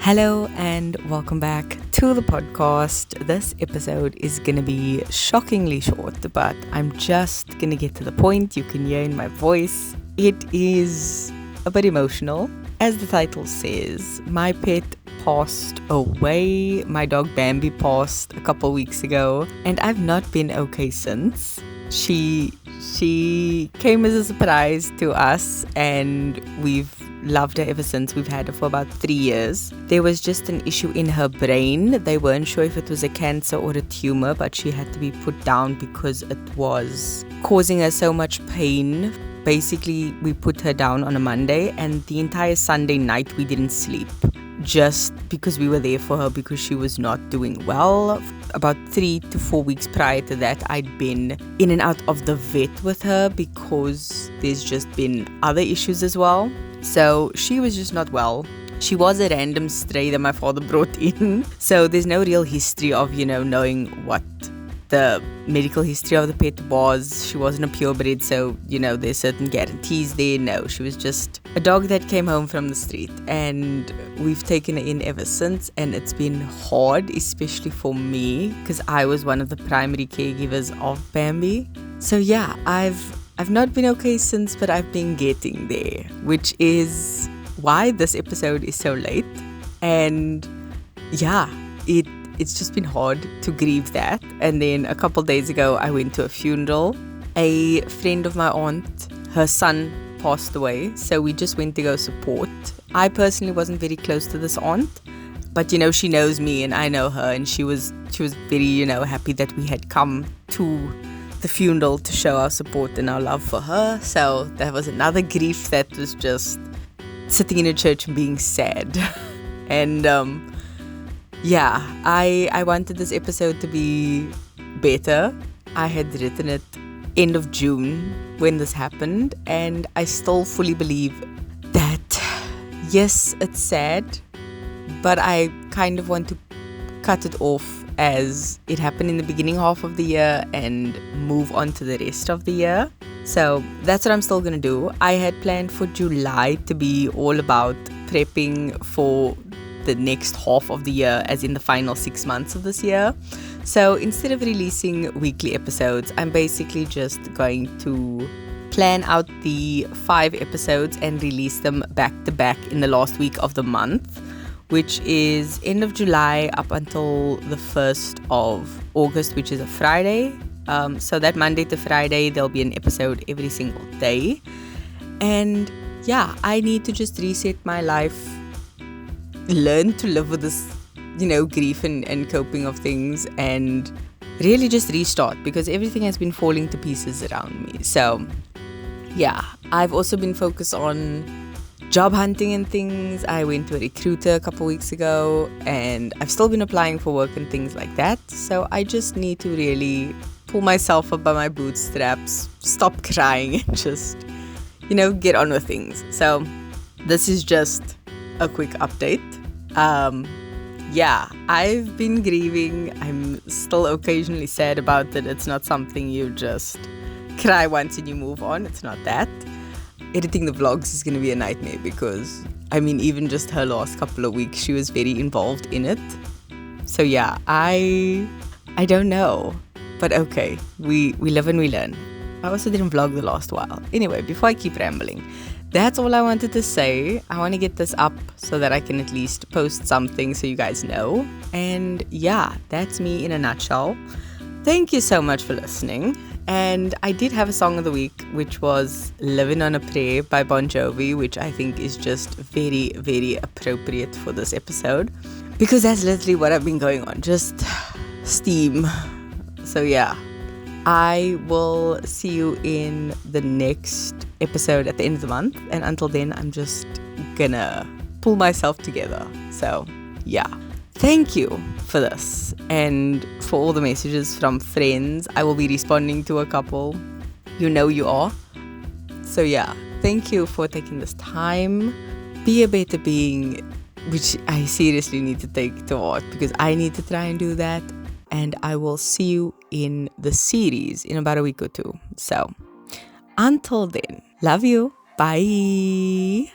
Hello and welcome back to the podcast. This episode is going to be shockingly short, but I'm just going to get to the point. You can hear in my voice. It is a bit emotional. As the title says, my pet passed away. My dog Bambi passed a couple weeks ago, and I've not been okay since. She came as a surprise to us, and we've loved her ever since. We've had her for about 3 years. There was just an issue in her brain. They weren't sure if it was a cancer or a tumor, but she had to be put down because it was causing her so much pain. Basically, we put her down on a Monday, and the entire Sunday night we didn't sleep, just because we were there for her because she was not doing well. About 3 to 4 weeks prior to that, I'd been in and out of the vet with her because there's just been other issues as well. So she was just not well. She was a random stray that my father brought in. So there's no real history of, knowing what the medical history of the pet was. She wasn't a purebred, so, there's certain guarantees there. No, she was just a dog that came home from the street, and we've taken her in ever since, and it's been hard, especially for me, because I was one of the primary caregivers of Bambi. So yeah, I've not been okay since, but I've been getting there, which is why this episode is so late. And yeah, it's just been hard to grieve that. And then a couple days ago, I went to a funeral. A friend of my aunt, her son passed away, so we just went to go support. I personally wasn't very close to this aunt, but she knows me and I know her, and she was very happy that we had come to the funeral to show our support and our love for her. So that was another grief that was just sitting in a church and being sad. And I wanted this episode to be better. I had written it end of June when this happened, and I still fully believe that yes, it's sad, but I kind of want to cut it off as it happened in the beginning half of the year and move on to the rest of the year. So that's what I'm still going to do. I had planned for July to be all about prepping for the next half of the year, as in the final 6 months of this year. So instead of releasing weekly episodes, I'm basically just going to plan out the 5 episodes and release them back to back in the last week of the month, which is end of July up until the 1st of August, which is a Friday. So that Monday to Friday, there'll be an episode every single day. And yeah, I need to just reset my life, learn to live with this, grief and coping of things, and really just restart, because everything has been falling to pieces around me. So yeah, I've also been focused on job hunting and things. I went to a recruiter a couple weeks ago, and I've still been applying for work and things like that. So I just need to really pull myself up by my bootstraps, stop crying, and just, get on with things. So this is just a quick update. I've been grieving. I'm still occasionally sad about it. It's not something you just cry once and you move on. It's not that. Editing the vlogs is going to be a nightmare because, even just her last couple of weeks, she was very involved in it. So yeah, I don't know. But okay, we live and we learn. I also didn't vlog the last while. Anyway, before I keep rambling, that's all I wanted to say. I want to get this up so that I can at least post something so you guys know. And yeah, that's me in a nutshell. Thank you so much for listening. And I did have a song of the week, which was Living on a Prayer by Bon Jovi, which I think is just very, very appropriate for this episode, because that's literally what I've been going on, just steam. So yeah, I will see you in the next episode at the end of the month. And until then, I'm just gonna pull myself together. So yeah. Thank you for this and for all the messages from friends. I will be responding to a couple. You are. So yeah, thank you for taking this time. Be a better being, which I seriously need to take to heart, because I need to try and do that. And I will see you in the series in about a week or two. So until then, love you. Bye.